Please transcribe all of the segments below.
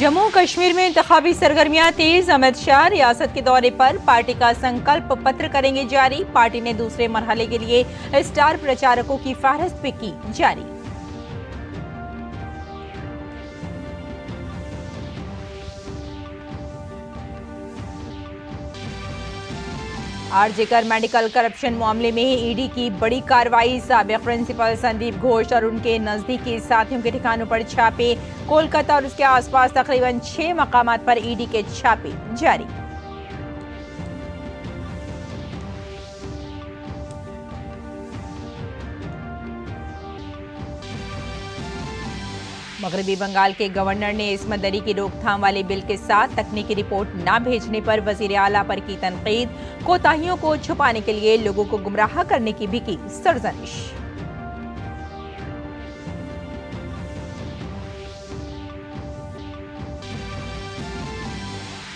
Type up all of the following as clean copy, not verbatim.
जम्मू कश्मीर में इंतखाबी सरगर्मियां तेज। अमित शाह रियासत के दौरे पर पार्टी का संकल्प पत्र करेंगे जारी। पार्टी ने दूसरे मरहले के लिए स्टार प्रचारकों की फहरिस्त भी की जारी। आरजेकर मेडिकल करप्शन मामले में ईडी की बड़ी कार्रवाई। साबिक प्रिंसिपल संदीप घोष और उनके नजदीकी साथियों के ठिकानों पर छापे। कोलकाता और उसके आसपास तकरीबन 6 मकामात पर ईडी के छापे जारी। मगरबी बंगाल के गवर्नर ने इस्मत दरी की रोकथाम वाले बिल के साथ तकनीकी रिपोर्ट न भेजने पर वजीर आला पर की तनकीद। कोताहियों को छुपाने के लिए लोगों को गुमराह करने की भी की सरजनिश।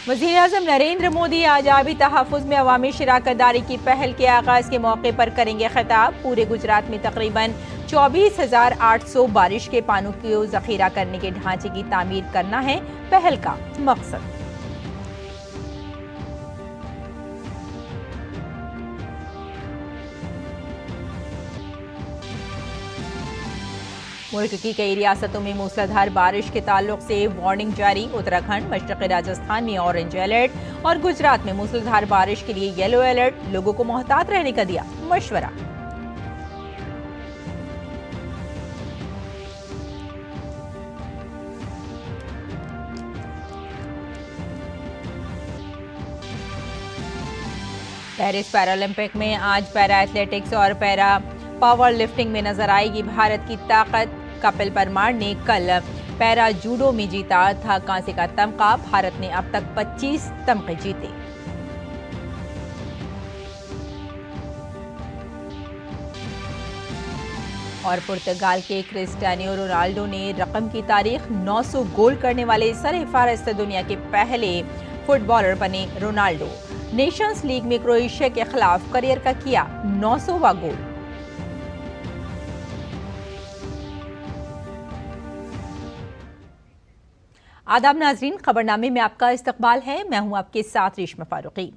वज़ीर आज़म नरेंद्र मोदी आज आबी तहफ़्फ़ुज़ में अवामी शिराकतदारी की पहल के आगाज़ के मौके पर करेंगे खिताब। पूरे गुजरात में तकरीबन 24,800 बारिश के पानी को जखीरा करने के ढांचे की तामीर करना है पहल का मकसद। मुल्क की कई रियासतों में मूसलाधार बारिश के ताल्लुक से वार्निंग जारी। उत्तराखंड, मशरक़ी राजस्थान में ऑरेंज अलर्ट और गुजरात में मूसलाधार बारिश के लिए येलो अलर्ट। लोगों को मोहतात रहने का दिया मशवरा। पेरिस पैरालंपिक में आज पैरा एथलेटिक्स और पैरा पावर लिफ्टिंग में नजर आएगी भारत की ताकत। कपिल परमार ने कल पैरा जूडो में जीता था कांसे का तमगा। भारत ने अब तक 25 तमगे जीते। और पुर्तगाल के क्रिस्टियानो रोनाल्डो ने रकम की तारीख 900 गोल करने वाले सरफहरिस्त दुनिया के पहले फुटबॉलर बने। रोनाल्डो नेशंस लीग में क्रोएशिया के खिलाफ करियर का किया 900वां गोल। आदाब नाजरीन, खबरनामे में आपका इस्तकबाल है। मैं हूं आपके साथ रेशमा फारूकी।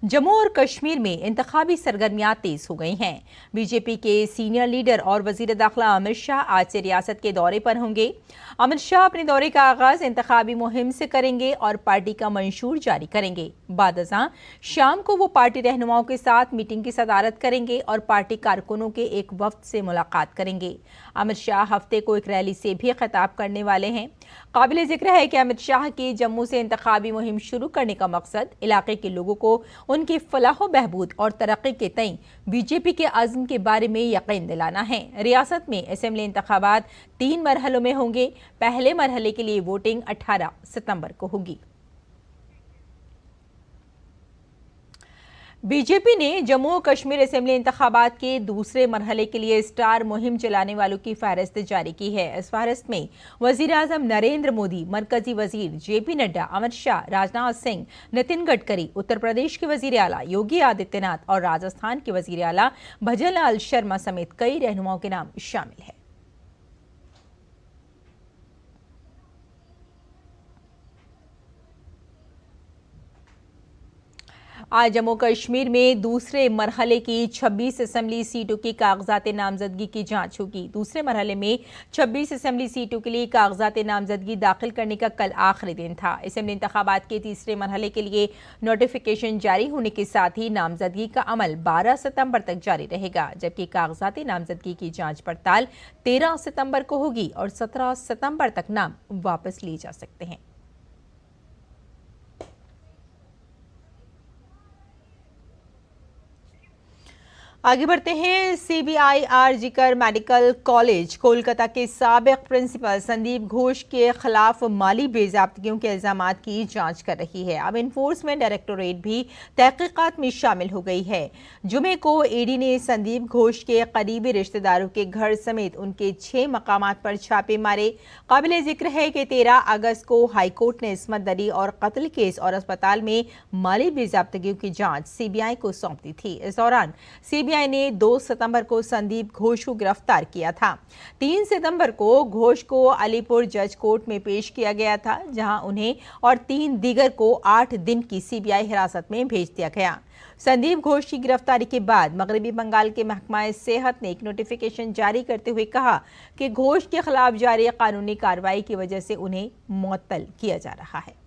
जम्मू और कश्मीर में इंतखाबी सरगर्मियां तेज हो गई हैं। बीजेपी के सीनियर लीडर और वजीर दाखिला अमित शाह आज से रियासत के दौरे पर होंगे। अमित शाह अपने दौरे का आगाज इंतखाबी मुहिम से करेंगे और पार्टी का मंशूर जारी करेंगे। बाद अज़ां शाम को वो पार्टी रहनुमाओं के साथ मीटिंग की सदारत करेंगे और पार्टी कारकुनों के एक वफ्द से मुलाकात करेंगे। अमित शाह हफ्ते को एक रैली से भी खिताब करने वाले हैं। काबिल जिक्र है कि अमित शाह की जम्मू से इंतखाबी मुहिम शुरू करने का मकसद इलाके के लोगों को उनकी फलाह बहबूद और तरक्की के तई बीजेपी के अज़्म के बारे में यकीन दिलाना है। रियासत में असेंबली इंतखाबात 3 मरहलों में होंगे। पहले मरहले के लिए वोटिंग 18 सितंबर को होगी। बीजेपी ने जम्मू और कश्मीर असेंबली इंतखाबात के दूसरे मरहले के लिए स्टार मुहिम चलाने वालों की फहरिस्त जारी की है। इस फहरिस्त में वजीर आजम नरेंद्र मोदी, मरकजी वजीर जेपी नड्डा, अमित शाह, राजनाथ सिंह, नितिन गडकरी, उत्तर प्रदेश के वजीर आला योगी आदित्यनाथ और राजस्थान के वजीर आला भजन लाल शर्मा समेत कई रहनुमाओं के नाम शामिल है। आज जम्मू कश्मीर में दूसरे मरहले की 26 असेंबली सीटों की कागजात नामजदगी की जांच होगी। दूसरे मरहले में 26 असेंबली सीटों के लिए कागजात नामजदगी दाखिल करने का कल आखिरी दिन था। असेंबली इंतखाबात के तीसरे मरहले के लिए नोटिफिकेशन जारी होने के साथ ही नामजदगी का अमल 12 सितंबर तक जारी रहेगा, जबकि कागजात नामजदगी की जांच पड़ताल 13 सितंबर को होगी और 17 सितंबर तक नाम वापस लिए जा सकते हैं। आगे बढ़ते हैं। CBI RG Kar medical college Kolkata के साबिक प्रिंसिपल संदीप घोष के खिलाफ माली बेज़ाब्तगियों के इल्जामात की जांच कर रही है। अब इन्फोर्समेंट डायरेक्टोरेट भी तहकीकात में शामिल हो गई है। जुमे को ईडी ने संदीप घोष के करीबी रिश्तेदारों के घर समेत उनके 6 मकामात पर छापे मारे। काबिल जिक्र है कि 13 अगस्त को हाईकोर्ट ने इस्मत दरी और कत्ल केस और अस्पताल में माली बेज़ाब्तगियों की जाँच सीबीआई को सौंप दी थी। इस दौरान सीबीआई सीबीआई ने 2 सितंबर को संदीप घोष को गिरफ्तार किया था। 3 सितंबर को घोष को अलीपुर जज कोर्ट में पेश किया गया था, जहां उन्हें और 3 दीगर को 8 दिन की सीबीआई हिरासत में भेज दिया गया। संदीप घोष की गिरफ्तारी के बाद मगरबी बंगाल के महकमा सेहत ने एक नोटिफिकेशन जारी करते हुए कहा कि घोष के खिलाफ जारी कानूनी कार्रवाई की वजह से उन्हें मुअत्तल किया जा रहा है।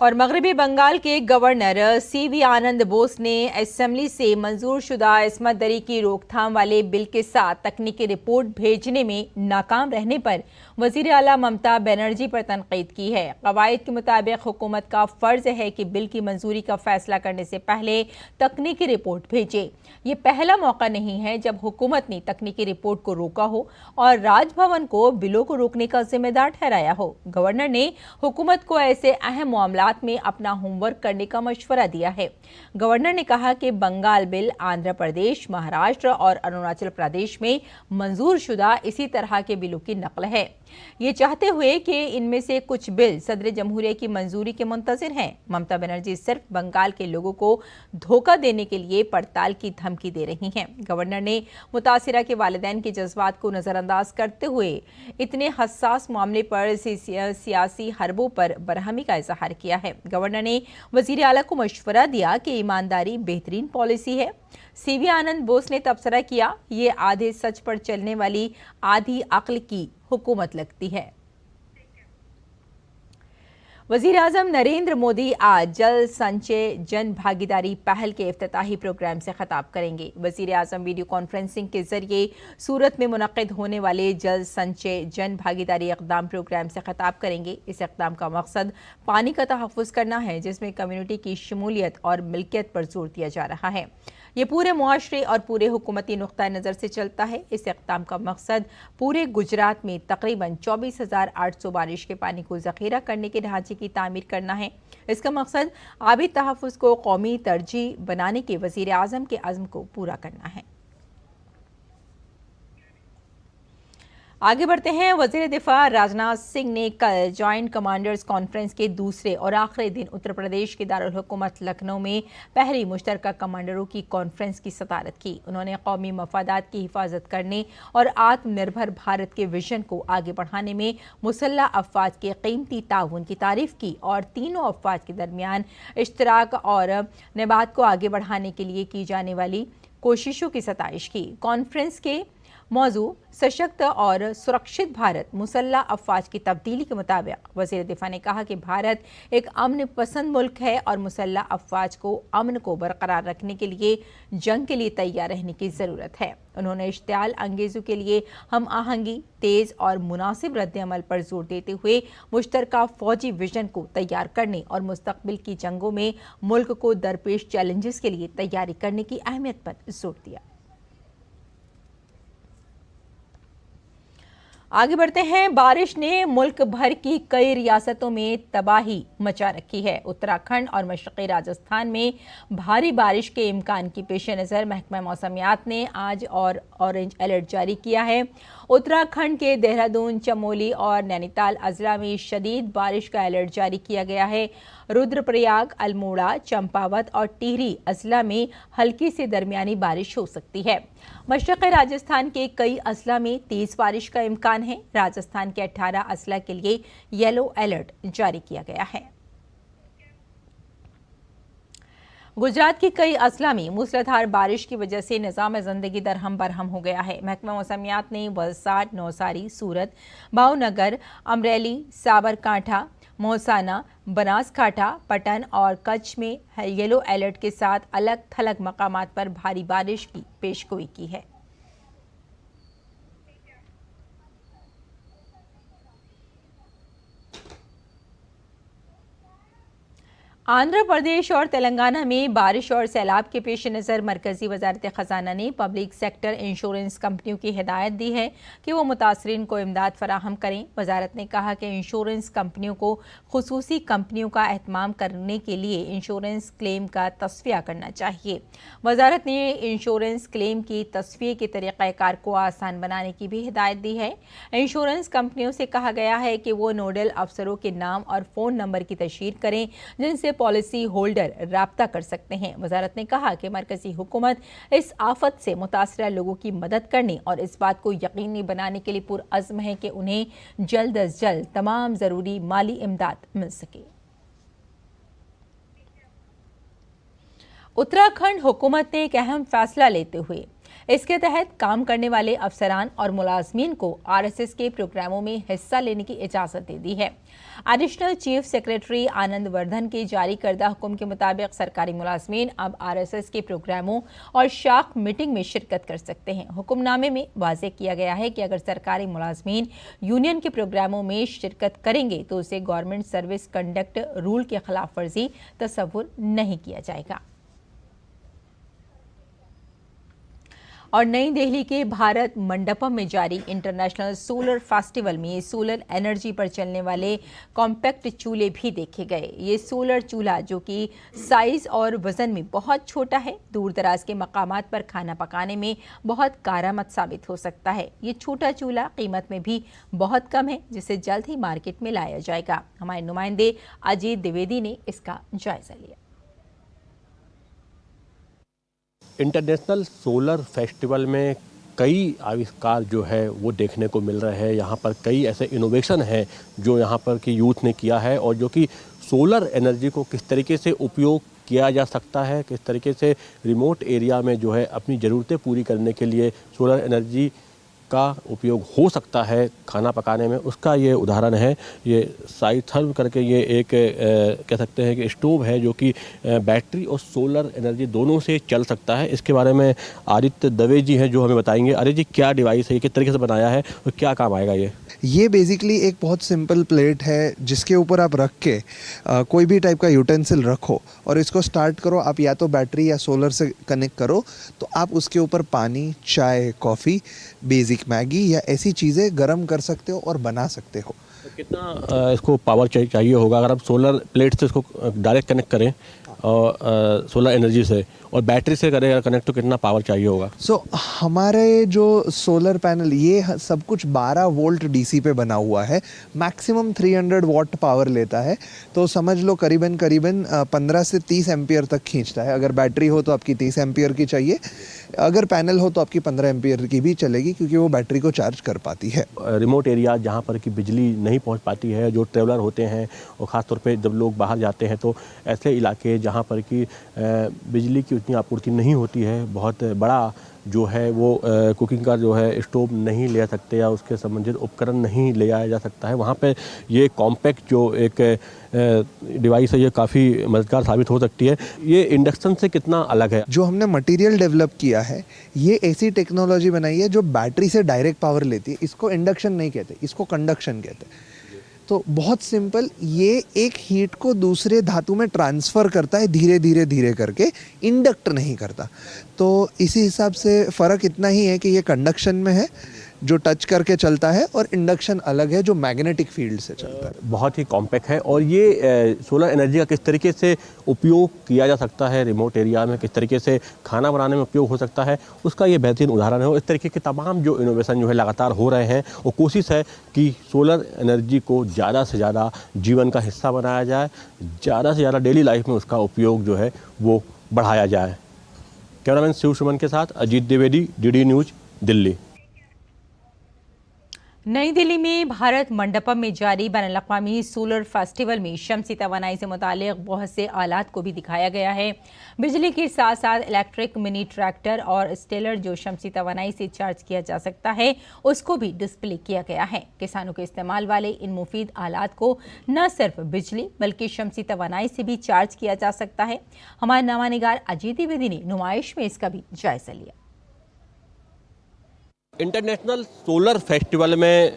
और मगरबी बंगाल के गवर्नर सीवी आनंद बोस ने असेंबली से मंजूर शुदा इस्मत दरी की रोकथाम वाले बिल के साथ तकनीकी रिपोर्ट भेजने में नाकाम रहने पर वजीर आला ममता बनर्जी पर तनकीद की है। कवायद के मुताबिक हुकूमत का फर्ज है कि बिल की मंजूरी का फैसला करने से पहले तकनीकी रिपोर्ट भेजे। ये पहला मौका नहीं है जब हुकूमत ने तकनीकी रिपोर्ट को रोका हो और राजभवन को बिलों को रोकने का जिम्मेदार ठहराया हो। गवर्नर ने हुकूमत को ऐसे अहम मामला में अपना होमवर्क करने का मशवरा दिया है। गवर्नर ने कहा कि बंगाल बिल आंध्र प्रदेश, महाराष्ट्र और अरुणाचल प्रदेश में मंजूर शुदा इसी तरह के बिलों की नकल है, ये चाहते हुए कि इनमें से कुछ बिल सदर जमहूरिया की मंजूरी के मुंतजिर हैं। ममता बनर्जी सिर्फ बंगाल के लोगों को धोखा देने के लिए पड़ताल की धमकी दे रही हैं। गवर्नर ने मुतासिरा के वालिदैन के जज्बात को नजरअंदाज करते हुए इतने हसास मामले पर सियासी हरबों पर बरहमी का इजहार किया है। गवर्नर ने वजीर आला को मशवरा दिया कि ईमानदारी बेहतरीन पॉलिसी है। सीवी आनंद बोस ने तबसरा किया, ये आधे सच पर चलने वाली आधी अक्ल की हुकूमत लगती है। वजीर आजम नरेंद्र मोदी आज जल संचय जन भागीदारी पहल के इफ्तिताही प्रोग्राम से खिताब करेंगे। वजीर आजम वीडियो कॉन्फ्रेंसिंग के जरिए सूरत में मुनक्किद होने वाले जल संचय जन भागीदारी इक़दाम प्रोग्राम से खिताब करेंगे। इस इक़दाम का मकसद पानी का तहफ़्फ़ुज़ करना है, जिसमें कम्युनिटी की शमूलियत और मिल्कियत पर जोर दिया जा रहा है। ये पूरे मुआशरे और पूरे हुकूमती नुक्ता नज़र से चलता है। इस इक़दाम का मकसद पूरे गुजरात में तकरीबन 24,800 बारिश के पानी को ज़ख़ीरा करने के ढांचे की तामीर करना है। इसका मकसद आबी तहफ़्फ़ुज़ को कौमी तरजीह बनाने के वज़ीर आज़म के अज़्म को पूरा करना है। आगे बढ़ते हैं। वज़ीर दिफा राजनाथ सिंह ने कल जॉइंट कमांडर्स कॉन्फ्रेंस के दूसरे और आखिरी दिन उत्तर प्रदेश के दारुल हुकूमत लखनऊ में पहली मुश्तरका कमांडरों की कॉन्फ्रेंस की सदारत की। उन्होंने कौमी मफादात की हिफाजत करने और आत्मनिर्भर भारत के विजन को आगे बढ़ाने में मुसल्लह अफवाज के कीमती ताउन की तारीफ की और तीनों अफवाज के दरमियान इश्तराक और नबात को आगे बढ़ाने के लिए की जाने वाली कोशिशों की सताइश की। कॉन्फ्रेंस के मौजू सशक्त और सुरक्षित भारत मुसल्लह अफवाज की तब्दीली के मुताबिक वज़ीर दिफा ने कहा कि भारत एक अमन पसंद मुल्क है और मुसल्लह अफवाज को अमन को बरकरार रखने के लिए जंग के लिए तैयार रहने की ज़रूरत है। उन्होंने इश्तियाल अंगेज़ों के लिए हम आहंगी, तेज़ और मुनासिब रद्द-ए-अमल पर जोर देते हुए मुश्तरका फ़ौजी विजन को तैयार करने और मुस्तक़बिल की जंगों में मुल्क को दरपेश चैलेंजेस के लिए तैयारी करने की अहमियत पर जोर दिया। आगे बढ़ते हैं। बारिश ने मुल्क भर की कई रियासतों में तबाही मचा रखी है। उत्तराखंड और मशरक़ी राजस्थान में भारी बारिश के इम्कान की पेश नज़र महकमा मौसमियात ने आज और ऑरेंज अलर्ट जारी किया है। उत्तराखंड के देहरादून, चमोली और नैनीताल अजला में शदीद बारिश का अलर्ट जारी किया गया है। रुद्रप्रयाग, अल्मोड़ा, चंपावत और टिहरी अजला में हल्की से दरमियानी बारिश हो सकती है। मशरक़ी राजस्थान के कई अजला में तेज बारिश का इम्कान है। राजस्थान के 18 अजला के लिए येलो अलर्ट जारी किया गया है। गुजरात के कई अजला में मूसलाधार बारिश की वजह से निज़ाम ज़िंदगी दरहम बरहम हो गया है। महकमा मौसमियात ने वलसाड, नौसारी, सूरत, भावनगर, अमरेली, साबरकांठा, मोहसाना, बनासकांठा, पटन और कच्छ में येलो अलर्ट के साथ अलग थलग मकामात पर भारी बारिश की पेशगोई की है। आंध्र प्रदेश और तेलंगाना में बारिश और सैलाब के पेश नज़र मरकजी वजारत खजाना ने पब्लिक सेक्टर इंश्योरेंस कंपनियों की हिदायत दी है कि वो मुतासरीन को इमदाद फराहम करें। वजारत ने कहा कि इंश्योरेंस कंपनियों को खुसूसी कंपनियों का एहतमाम करने के लिए इंश्योरेंस क्लेम का तस्फिया करना चाहिए। वजारत ने इंश्योरेंस क्लेम की तस्फिये के तरीक़ाकार को आसान बनाने की भी हिदायत दी है। इंश्योरेंस कंपनियों से कहा गया है कि वो नोडल अफसरों के नाम और फ़ोन नंबर की तशहीर करें जिनसे पॉलिसी होल्डर राब्ता कर सकते हैं। वजारत ने कहा कि मरकजी हुकूमत इस आफत से मुतासरा लोगों की मदद करने और इस बात को यकीनी बनाने के लिए पुरअज़्म है कि उन्हें जल्द अज जल्द तमाम ज़रूरी माली इमदाद मिल सके। उत्तराखंड हुकूमत ने एक अहम फैसला लेते हुए इसके तहत काम करने वाले अफसरान और मुलाजमीन को आरएसएस के प्रोग्रामों में हिस्सा लेने की इजाज़त दे दी है। Additional chief secretary Anand Vardhan के जारी करदा हुक्म के मुताबिक सरकारी मुलाजमीन अब आरएसएस के प्रोग्रामों और शाख मीटिंग में शिरकत कर सकते हैं। हुक्मनामे में वाज़ेह किया गया है कि अगर सरकारी मुलाजमीन यूनियन के प्रोग्रामों में शिरकत करेंगे तो उसे गवर्नमेंट सर्विस कंडक्ट रूल की खिलाफ वर्जी तस्वुर नहीं किया जाएगा। और नई दिल्ली के भारत मंडपम में जारी इंटरनेशनल सोलर फेस्टिवल में सोलर एनर्जी पर चलने वाले कॉम्पैक्ट चूल्हे भी देखे गए। ये सोलर चूल्हा जो कि साइज और वजन में बहुत छोटा है, दूर दराज के मकामात पर खाना पकाने में बहुत कारआमद साबित हो सकता है। ये छोटा चूल्हा कीमत में भी बहुत कम है, जिसे जल्द ही मार्केट में लाया जाएगा। हमारे नुमाइंदे अजीत द्विवेदी ने इसका जायजा लिया। इंटरनेशनल सोलर फेस्टिवल में कई आविष्कार जो है वो देखने को मिल रहे हैं। यहाँ पर कई ऐसे इनोवेशन हैं जो यहाँ पर की यूथ ने किया है और जो कि सोलर एनर्जी को किस तरीके से उपयोग किया जा सकता है, किस तरीके से रिमोट एरिया में जो है अपनी ज़रूरतें पूरी करने के लिए सोलर एनर्जी का उपयोग हो सकता है खाना पकाने में, उसका ये उदाहरण है। ये साइथर्व करके ये एक कह सकते हैं कि स्टोव है जो कि बैटरी और सोलर एनर्जी दोनों से चल सकता है। इसके बारे में आदित्य दवे जी हैं जो हमें बताएंगे। आदित्य जी, क्या डिवाइस है, ये किस तरीके से बनाया है और क्या काम आएगा ये बेसिकली एक बहुत सिंपल प्लेट है जिसके ऊपर आप रख के कोई भी टाइप का यूटेंसिल रखो और इसको स्टार्ट करो। आप या तो बैटरी या सोलर से कनेक्ट करो तो आप उसके ऊपर पानी, चाय, कॉफ़ी, बेसिक मैगी या ऐसी चीज़ें गर्म कर सकते हो और बना सकते हो। तो कितना इसको पावर चाहिए होगा अगर आप सोलर प्लेट से इसको डायरेक्ट कनेक्ट करें और सोलर एनर्जी से, और बैटरी से करें कनेक्ट तो कितना पावर चाहिए होगा? हमारे जो सोलर पैनल ये सब कुछ 12 वोल्ट डीसी पे बना हुआ है, मैक्सिमम 300 वाट पावर लेता है। तो समझ लो करीबन 15 से 30 एम्पियर तक खींचता है। अगर बैटरी हो तो आपकी 30 एम्पियर की चाहिए, अगर पैनल हो तो आपकी 15 एम्पियर की भी चलेगी क्योंकि वो बैटरी को चार्ज कर पाती है। रिमोट एरिया जहाँ पर कि बिजली नहीं पहुँच पाती है, जो ट्रेवलर होते हैं और ख़ासतौर पे जब लोग बाहर जाते हैं तो ऐसे इलाके जहाँ पर कि बिजली की उतनी आपूर्ति नहीं होती है, बहुत बड़ा जो है वो कुकिंग का जो है स्टोव नहीं ले सकते या उसके संबंधित उपकरण नहीं ले आया जा सकता है, वहाँ पे ये कॉम्पैक्ट जो एक डिवाइस है ये काफ़ी मददगार साबित हो सकती है। ये इंडक्शन से कितना अलग है? जो हमने मटेरियल डेवलप किया है ये ऐसी टेक्नोलॉजी बनाई है जो बैटरी से डायरेक्ट पावर लेती है। इसको इंडक्शन नहीं कहते, इसको कंडक्शन कहते हैं। तो बहुत सिंपल, ये एक हीट को दूसरे धातु में ट्रांसफ़र करता है धीरे धीरे धीरे करके, इंडक्ट नहीं करता। तो इसी हिसाब से फ़र्क इतना ही है कि ये कंडक्शन में है जो टच करके चलता है और इंडक्शन अलग है जो मैग्नेटिक फील्ड से चलता है। बहुत ही कॉम्पैक्ट है। और ये सोलर एनर्जी का किस तरीके से उपयोग किया जा सकता है रिमोट एरिया में, किस तरीके से खाना बनाने में उपयोग हो सकता है, उसका ये बेहतरीन उदाहरण है। और इस तरीके के तमाम जो इनोवेशन जो है लगातार हो रहे हैं और कोशिश है कि सोलर एनर्जी को ज़्यादा से ज़्यादा जीवन का हिस्सा बनाया जाए, ज़्यादा से ज़्यादा डेली लाइफ में उसका उपयोग जो है वो बढ़ाया जाए। कैमरामैन शिव सुमन के साथ अजीत द्विवेदी, डीडी न्यूज़, दिल्ली। नई दिल्ली में भारत मंडपम में जारी बैनुल-अक़वामी सोलर फेस्टिवल में शमसी तवानाई से मुतालिक बहुत से आलात को भी दिखाया गया है। बिजली के साथ साथ इलेक्ट्रिक मिनी ट्रैक्टर और स्टेलर जो शमसी तवानाई से चार्ज किया जा सकता है उसको भी डिस्प्ले किया गया है। किसानों के इस्तेमाल वाले इन मुफीद आलात को न सिर्फ बिजली बल्कि शमसी तवानाई से भी चार्ज किया जा सकता है। हमारे नामानिगार अजीत द्विवेदी ने नुमाइश में इसका भी जायजा लिया। इंटरनेशनल सोलर फेस्टिवल में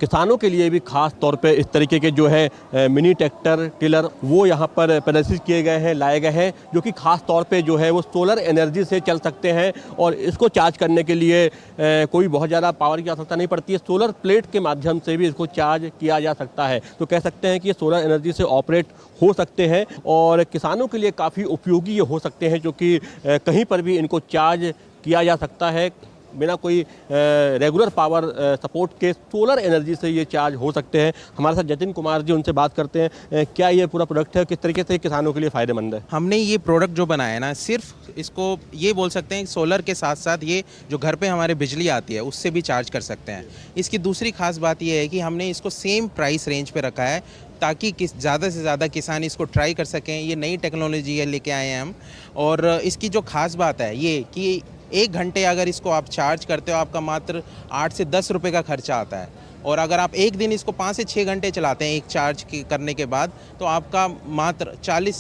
किसानों के लिए भी खास तौर पे इस तरीके के जो है मिनी ट्रैक्टर टिलर वो यहाँ पर प्रदर्शित किए गए हैं, लाए गए हैं, जो कि खास तौर पे जो है वो सोलर एनर्जी से चल सकते हैं और इसको चार्ज करने के लिए कोई बहुत ज़्यादा पावर की आवश्यकता नहीं पड़ती है। सोलर प्लेट के माध्यम से भी इसको चार्ज किया जा सकता है। तो कह सकते हैं कि ये सोलर एनर्जी से ऑपरेट हो सकते हैं और किसानों के लिए काफ़ी उपयोगी ये हो सकते हैं, जो कि कहीं पर भी इनको चार्ज किया जा सकता है बिना कोई रेगुलर पावर सपोर्ट के। सोलर एनर्जी से ये चार्ज हो सकते हैं। हमारे साथ जतिन कुमार जी, उनसे बात करते हैं क्या ये पूरा प्रोडक्ट है, किस तरीके से किसानों के लिए फ़ायदेमंद है। हमने ये प्रोडक्ट जो बनाया है ना, सिर्फ इसको ये बोल सकते हैं सोलर के साथ साथ ये जो घर पे हमारे बिजली आती है उससे भी चार्ज कर सकते हैं। इसकी दूसरी खास बात ये है कि हमने इसको सेम प्राइस रेंज पे रखा है ताकि ज़्यादा से ज़्यादा किसान इसको ट्राई कर सकें। ये नई टेक्नोलॉजी है लेके आए हैं हम, और इसकी जो खास बात है ये कि 1 घंटे अगर इसको आप चार्ज करते हो आपका मात्र 8 से 10 रुपये का खर्चा आता है, और अगर आप एक दिन इसको 5 से 6 घंटे चलाते हैं एक चार्ज करने के बाद तो आपका मात्र 35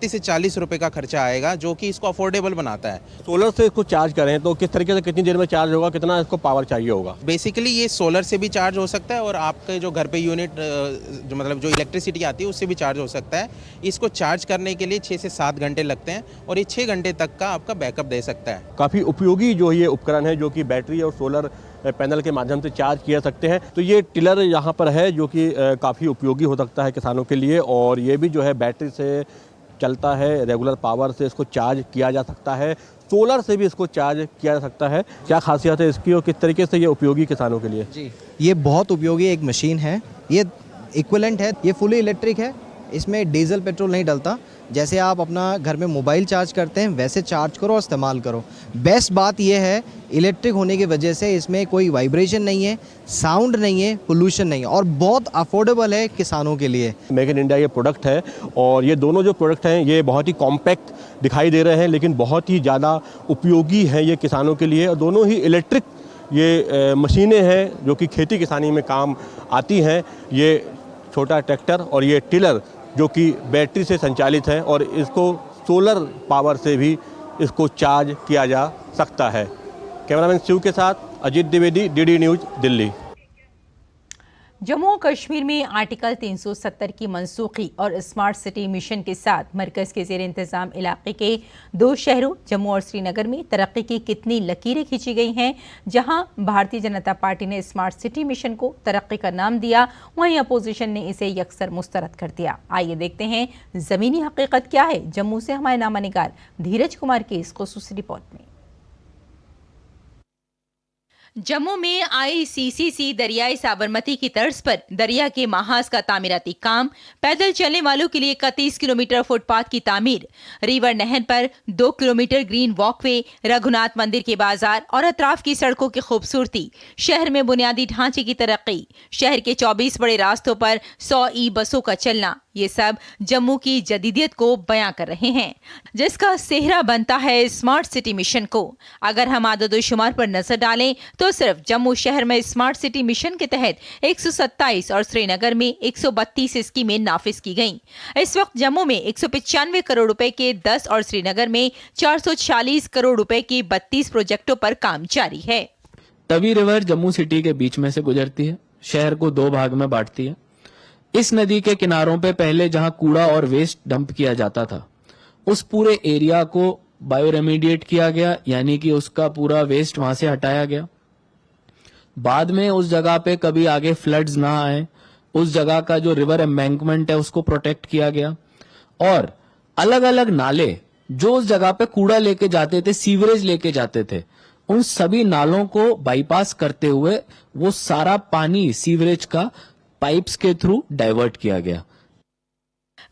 से 40 रुपये का खर्चा आएगा, जो कि इसको अफोर्डेबल बनाता है। सोलर से इसको चार्ज करें तो किस तरीके से कितनी देर में चार्ज होगा, कितना इसको पावर चाहिए होगा? बेसिकली ये सोलर से भी चार्ज हो सकता है और आपके जो घर पे यूनिट जो मतलब जो इलेक्ट्रिसिटी आती है उससे भी चार्ज हो सकता है। इसको चार्ज करने के लिए 6 से 7 घंटे लगते हैं और ये 6 घंटे तक का आपका बैकअप दे सकता है। काफ़ी उपयोगी जो ये उपकरण है, जो कि बैटरी और सोलर पैनल के माध्यम से चार्ज किया सकते हैं। तो ये टिलर यहाँ पर है जो कि काफ़ी उपयोगी हो सकता है किसानों के लिए, और ये भी जो है बैटरी से चलता है, रेगुलर पावर से इसको चार्ज किया जा सकता है, सोलर से भी इसको चार्ज किया जा सकता है। क्या खासियत है इसकी और किस तरीके से ये उपयोगी किसानों के लिए? जी, ये बहुत उपयोगी एक मशीन है। ये इक्विवेलेंट है, ये फुली इलेक्ट्रिक है, इसमें डीजल पेट्रोल नहीं डलता। जैसे आप अपना घर में मोबाइल चार्ज करते हैं वैसे चार्ज करो और इस्तेमाल करो। बेस्ट बात यह है इलेक्ट्रिक होने की वजह से इसमें कोई वाइब्रेशन नहीं है, साउंड नहीं है, पोल्यूशन नहीं है, और बहुत अफोर्डेबल है किसानों के लिए। मेक इन इंडिया ये प्रोडक्ट है, और ये दोनों जो प्रोडक्ट हैं ये बहुत ही कॉम्पैक्ट दिखाई दे रहे हैं, लेकिन बहुत ही ज़्यादा उपयोगी हैं ये किसानों के लिए। और दोनों ही इलेक्ट्रिक ये मशीनें हैं जो कि खेती किसानी में काम आती हैं। ये छोटा ट्रैक्टर और ये टिलर जो कि बैटरी से संचालित है, और इसको सोलर पावर से भी इसको चार्ज किया जा सकता है। कैमरामैन शिव के साथ अजीत द्विवेदी, डीडी न्यूज़, दिल्ली। जम्मू और कश्मीर में आर्टिकल 370 की मनसूखी और स्मार्ट सिटी मिशन के साथ मरकज़ के ज़ेर इंतज़ाम इलाके के 2 शहरों जम्मू और श्रीनगर में तरक्की की कितनी लकीरें खींची गई हैं। जहां भारतीय जनता पार्टी ने स्मार्ट सिटी मिशन को तरक्की का नाम दिया, वहीं अपोजिशन ने इसे यकसर मुस्तरद कर दिया। आइए देखते हैं ज़मीनी हकीकत क्या है। जम्मू से हमारे नामा निगार धीरज कुमार की इस खुसूसी रिपोर्ट में। जम्मू में ICCC दरियाई साबरमती की तर्ज पर दरिया के महाज का तामीराती काम, पैदल चलने वालों के लिए 31 किलोमीटर फुटपाथ की तामीर, रिवर नहर पर 2 किलोमीटर ग्रीन वॉकवे, रघुनाथ मंदिर के बाजार और अतराफ की सड़कों की खूबसूरती, शहर में बुनियादी ढांचे की तरक्की, शहर के 24 बड़े रास्तों पर 100 बसों का चलना, ये सब जम्मू की जदीदियत को बयां कर रहे हैं, जिसका सेहरा बनता है स्मार्ट सिटी मिशन को। अगर हम आददोशुमार पर नजर डालें तो सिर्फ जम्मू शहर में स्मार्ट सिटी मिशन के तहत 127 और श्रीनगर में 132 स्कीमें नाफिज की गईं। इस वक्त जम्मू में 195 करोड़ रुपए के 10 और श्रीनगर में 446 करोड़ रुपए के 32 प्रोजेक्टों पर काम जारी है। तवी रिवर जम्मू सिटी के बीच में से गुजरती है, शहर को 2 भाग में बांटती है। इस नदी के किनारों पे पहले जहां कूड़ा और वेस्ट डंप किया जाता था, उस पूरे एरिया को बायो रेमीडिएट किया गया, यानी कि उसका पूरा वेस्ट वहां से हटाया गया। बाद में उस जगह पे कभी आगे फ्लड्स ना आए, उस जगह का जो रिवर एम्बैंकमेंट है उसको प्रोटेक्ट किया गया, और अलग अलग नाले जो उस जगह पे कूड़ा लेके जाते थे, सीवरेज लेके जाते थे, उन सभी नालों को बाईपास करते हुए वो सारा पानी सीवरेज का पाइप्स के थ्रू डाइवर्ट किया गया।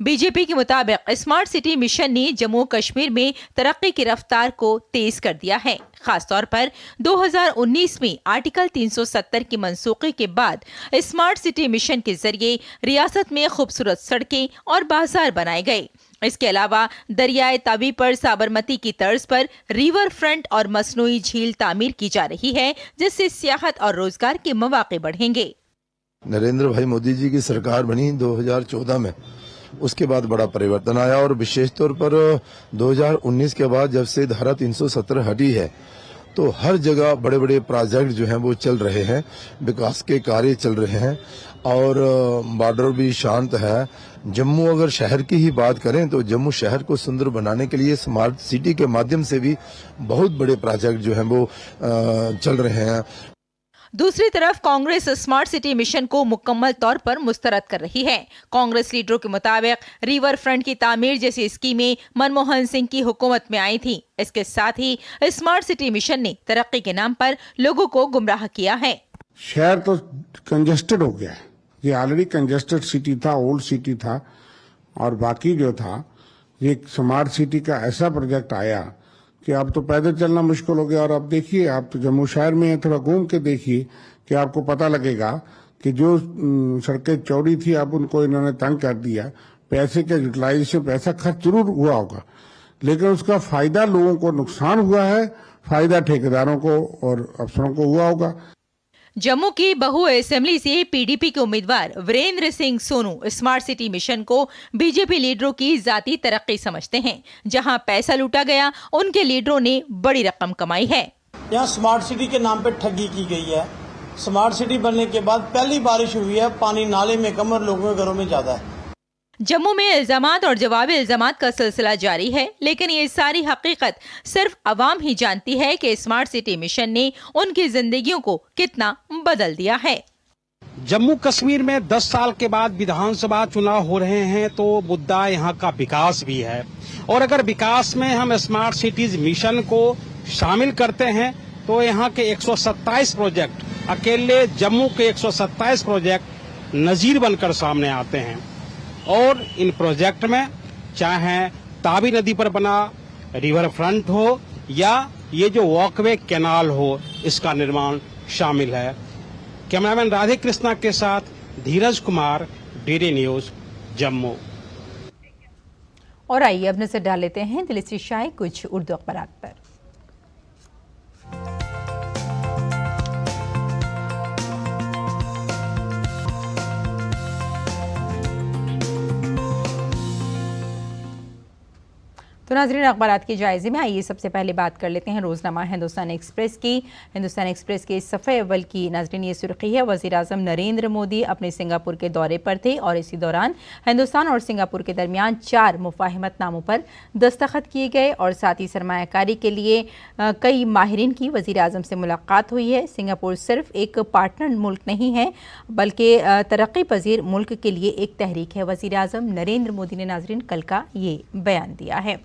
बीजेपी के मुताबिक स्मार्ट सिटी मिशन ने जम्मू कश्मीर में तरक्की की रफ्तार को तेज कर दिया है। खासतौर पर 2019 में आर्टिकल 370 की मनसूखी के बाद स्मार्ट सिटी मिशन के जरिए रियासत में खूबसूरत सड़कें और बाजार बनाए गए। इसके अलावा दरियाए तावी पर साबरमती की तर्ज पर रिवर फ्रंट और मसनूई झील तामीर की जा रही है, जिससे सियाहत और रोजगार के मौके बढ़ेंगे। नरेंद्र भाई मोदी जी की सरकार बनी 2014 में, उसके बाद बड़ा परिवर्तन आया, और विशेष तौर पर 2019 के बाद जब से धारा 370 हटी है तो हर जगह बड़े बड़े प्रोजेक्ट जो हैं वो चल रहे हैं, विकास के कार्य चल रहे हैं और बॉर्डर भी शांत है। जम्मू अगर शहर की ही बात करें तो जम्मू शहर को सुंदर बनाने के लिए स्मार्ट सिटी के माध्यम से भी बहुत बड़े प्रोजेक्ट जो हैं वो चल रहे हैं। दूसरी तरफ कांग्रेस स्मार्ट सिटी मिशन को मुकम्मल तौर पर मुस्तरद कर रही है। कांग्रेस लीडरों के मुताबिक रिवर फ्रंट की तामीर जैसी स्कीमें मनमोहन सिंह की हुकूमत में आई थी। इसके साथ ही स्मार्ट सिटी मिशन ने तरक्की के नाम पर लोगों को गुमराह किया है। शहर तो कंजेस्टेड हो गया है, ये ऑलरेडी कंजेस्टेड सिटी था, ओल्ड सिटी था, और बाकी जो था ये स्मार्ट सिटी का ऐसा प्रोजेक्ट आया कि अब तो पैदल चलना मुश्किल हो गया। और अब देखिए, आप तो जम्मू शहर में थोड़ा घूम के देखिए कि आपको पता लगेगा कि जो सड़कें चौड़ी थी अब उनको इन्होंने तंग कर दिया। पैसे के यूटिलाइजेशन, पैसा खर्च जरूर हुआ होगा लेकिन उसका फायदा लोगों को नुकसान हुआ है, फायदा ठेकेदारों को और अफसरों को हुआ होगा। जम्मू की बहु असेंबली से पीडीपी के उम्मीदवार Virendra Singh Sonu smart city mission को बीजेपी लीडरों की जाती तरक्की समझते हैं। जहां पैसा लूटा गया, उनके लीडरों ने बड़ी रकम कमाई है। यहाँ स्मार्ट सिटी के नाम पे ठगी की गई है। स्मार्ट सिटी बनने के बाद पहली बारिश हुई है, पानी नाले में कम और लोगों के घरों में ज्यादा है। जम्मू में इल्जामात और जवाबी इल्जामात का सिलसिला जारी है, लेकिन ये सारी हकीकत सिर्फ अवाम ही जानती है कि स्मार्ट सिटी मिशन ने उनकी जिंदगियों को कितना बदल दिया है। जम्मू कश्मीर में 10 साल के बाद विधानसभा चुनाव हो रहे हैं तो मुद्दा यहाँ का विकास भी है। और अगर विकास में हम स्मार्ट सिटीज मिशन को शामिल करते हैं तो यहाँ के 127 प्रोजेक्ट, अकेले जम्मू के 127 प्रोजेक्ट नजीर बनकर सामने आते हैं। और इन प्रोजेक्ट में चाहे तावी नदी पर बना रिवर फ्रंट हो या ये जो वॉकवे कैनाल हो, इसका निर्माण शामिल है। कैमरामैन राधे कृष्णा के साथ धीरज कुमार, डीडी न्यूज, जम्मू। और आइए अब नजर डाल लेते हैं दिल्ली से शाये कुछ उर्दू अखबारात पर। तो नाज़रीन, अखबारात के जायजे में आइए सबसे पहले बात कर लेते हैं रोजनामा हिंदुस्तान एक्सप्रेस की। हिंदुस्तान एक्सप्रेस के सफ़े अव्वल की नाज़रीन ये सुर्खी है, वज़ीर आज़म नरेंद्र मोदी अपने सिंगापुर के दौरे पर थे और इसी दौरान हिंदुस्तान और सिंगापुर के दरमियान 4 मुफाहिमतनामों पर दस्तखत किए गए और साथ ही सरमायाकारी के लिए कई माहिरीन की वज़ीर आज़म से मुलाकात हुई है। सिंगापुर सिर्फ एक पार्टनर मुल्क नहीं है बल्कि तरक्की पजीर मुल्क के लिए एक तहरीक है। वज़ीर आज़म नरेंद्र मोदी ने नाज़रीन कल का ये बयान दिया है।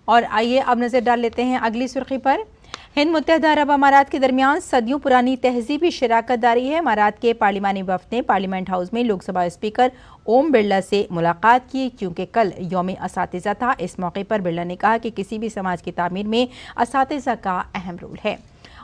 और आइए अब नज़र डाल लेते हैं अगली सुर्खी पर। हिंद मुत्तहदा अरब अमारात के दरमियान सदियों पुरानी तहजीबी शराकत दारी है। अमारात के पार्लिमानी वफ़द ने पार्लियामेंट हाउस में लोकसभा स्पीकर ओम बिरला से मुलाकात की क्योंकि कल यौम असातिज़ा था। इस मौके पर बिरला ने कहा कि किसी भी समाज की तामीर में असातिज़ा का अहम रोल है।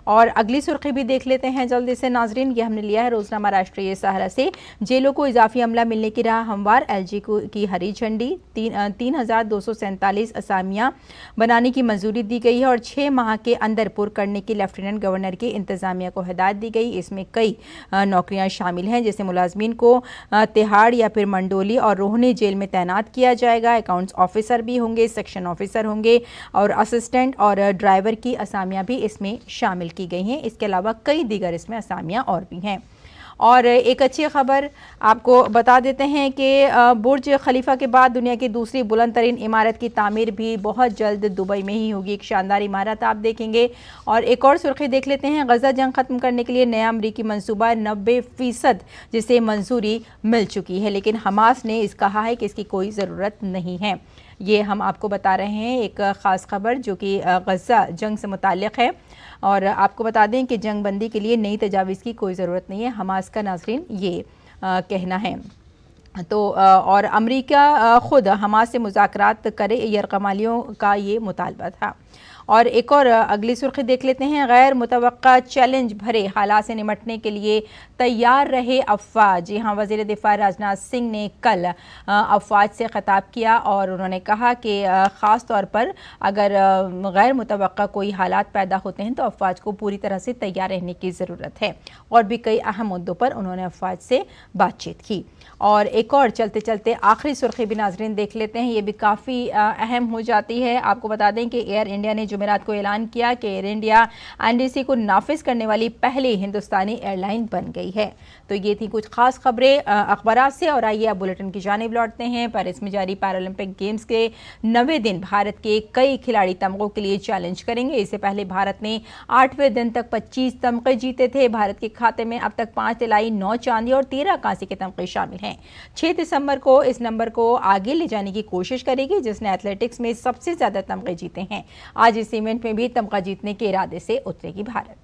और अगली सुर्खी भी देख लेते हैं जल्दी से नाजरीन, ये हमने लिया है रोजनामा राष्ट्रीय सहारा से। जेलों को इजाफी अमला मिलने की राह हमवार, एलजी की हरी झंडी। 3247 असामियाँ बनाने की मंजूरी दी गई है और 6 माह के अंदर पुर करने की लेफ्टिनेंट गवर्नर की इंतजामिया को हिदायत दी गई। इसमें कई नौकरियां शामिल हैं, जैसे मुलाजमीन को तिहाड़ या फिर मंडोली और रोहनी जेल में तैनात किया जाएगा। अकाउंट्स ऑफिसर भी होंगे, सेक्शन ऑफिसर होंगे और असिस्टेंट और ड्राइवर की असामियाँ भी इसमें शामिल की गई हैं। इसके अलावा कई दीगर इसमें असामियाँ और भी हैं। और एक अच्छी खबर आपको बता देते हैं कि बुर्ज खलीफा के बाद दुनिया की दूसरी बुलंद तरीन इमारत की तामीर भी बहुत जल्द दुबई में ही होगी। एक शानदार इमारत आप देखेंगे। और एक और सुर्खी देख लेते हैं, गजा जंग ख़त्म करने के लिए नया अमरीकी मंसूबा 90% जिसे मंजूरी मिल चुकी है, लेकिन हमास ने इस कहा है कि इसकी कोई ज़रूरत नहीं है। ये हम आपको बता रहे हैं एक ख़ास खबर जो कि गजा जंग से मुताल्लिक़ है। और आपको बता दें कि जंग बंदी के लिए नई तजावीज़ की कोई ज़रूरत नहीं है, हमास का नाज़रीन ये कहना है। तो और अमेरिका ख़ुद हमास से मुज़ाकरात करे, यरगमालियों का ये मुतालबा था। और एक और अगली सुर्खी देख लेते हैं, गैर मुतवक्का चैलेंज भरे हालात से निमटने के लिए तैयार रहे अफवाज। जी हाँ, वज़ीर दिफा राजनाथ सिंह ने कल अफवाज से ख़िताब किया और उन्होंने कहा कि ख़ास तौर पर अगर गैर मुतवक्का कोई हालात पैदा होते हैं तो अफवाज को पूरी तरह से तैयार रहने की ज़रूरत है। और भी कई अहम मुद्दों पर उन्होंने अफवाज से बातचीत की। और एक और चलते चलते आखिरी सुर्खी भी नाजरीन देख लेते हैं, ये भी काफ़ी अहम हो जाती है। आपको बता दें कि एयर इंडिया ने जो जुमेरात को ऐलान किया कि एयर इंडिया एनडीसी को नाफिज करने वाली पहली हिंदुस्तानी एयरलाइन बन गई है। तो ये थी कुछ खास खबरें अखबार से, और आइए अब बुलेटिन की जानिब लौटते हैं। पेरिस में जारी पैरालंपिक गेम्स के 9वें दिन भारत के कई खिलाड़ी तमगों के लिए चैलेंज करेंगे। इससे पहले भारत ने 8वें दिन तक 25 तमगे जीते थे। भारत के खाते में अब तक 5 तिलाई, 9 चांदी और 13 कांसे के तमगे शामिल हैं। 6 दिसंबर को इस नंबर को आगे ले जाने की कोशिश करेगी, जिसने एथलेटिक्स में सबसे ज्यादा तमगे जीते हैं। आज इस इवेंट में भी तमगा जीतने के इरादे से उतरेगी भारत।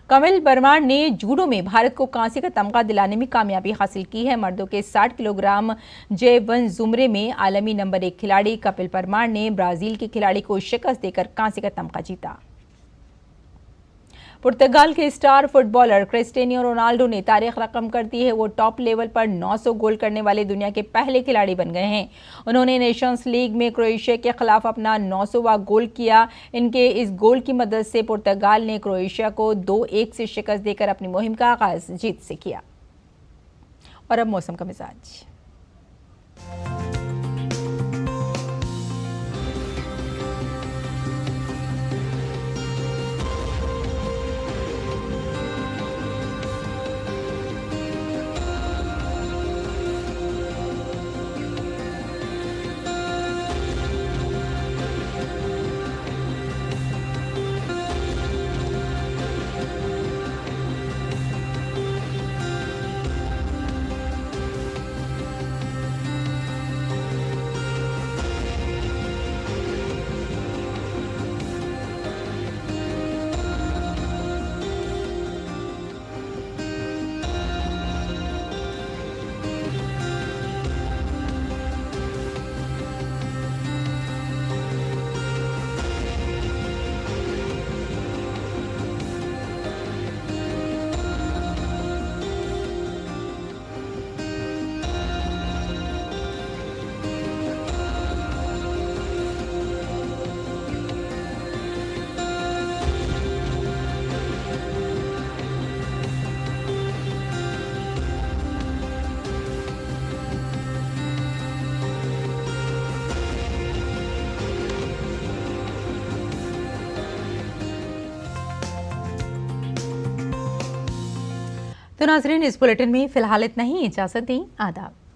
कमल परमार ने जूडो में भारत को कांसे का तमगा दिलाने में कामयाबी हासिल की है। मर्दों के 60 किलोग्राम J1 जुमरे में आलमी नंबर 1 खिलाड़ी कपिल परमार ने ब्राजील के खिलाड़ी को शिकस्त देकर कांसे का तमगा जीता। पुर्तगाल के स्टार फुटबॉलर क्रिस्टियानो रोनाल्डो ने तारीख रकम कर दी है। वो टॉप लेवल पर 900 गोल करने वाले दुनिया के पहले खिलाड़ी बन गए हैं। उन्होंने नेशंस लीग में क्रोएशिया के खिलाफ अपना 900वां गोल किया। इनके इस गोल की मदद से पुर्तगाल ने क्रोएशिया को 2-1 से शिकस्त देकर अपनी मुहिम का आगाज जीत से किया। और अब मौसम का मिजाज। तो नाज़रीन, इस बुलेटिन में फिलहाल इतना ही। इजाजत दें। आदाब।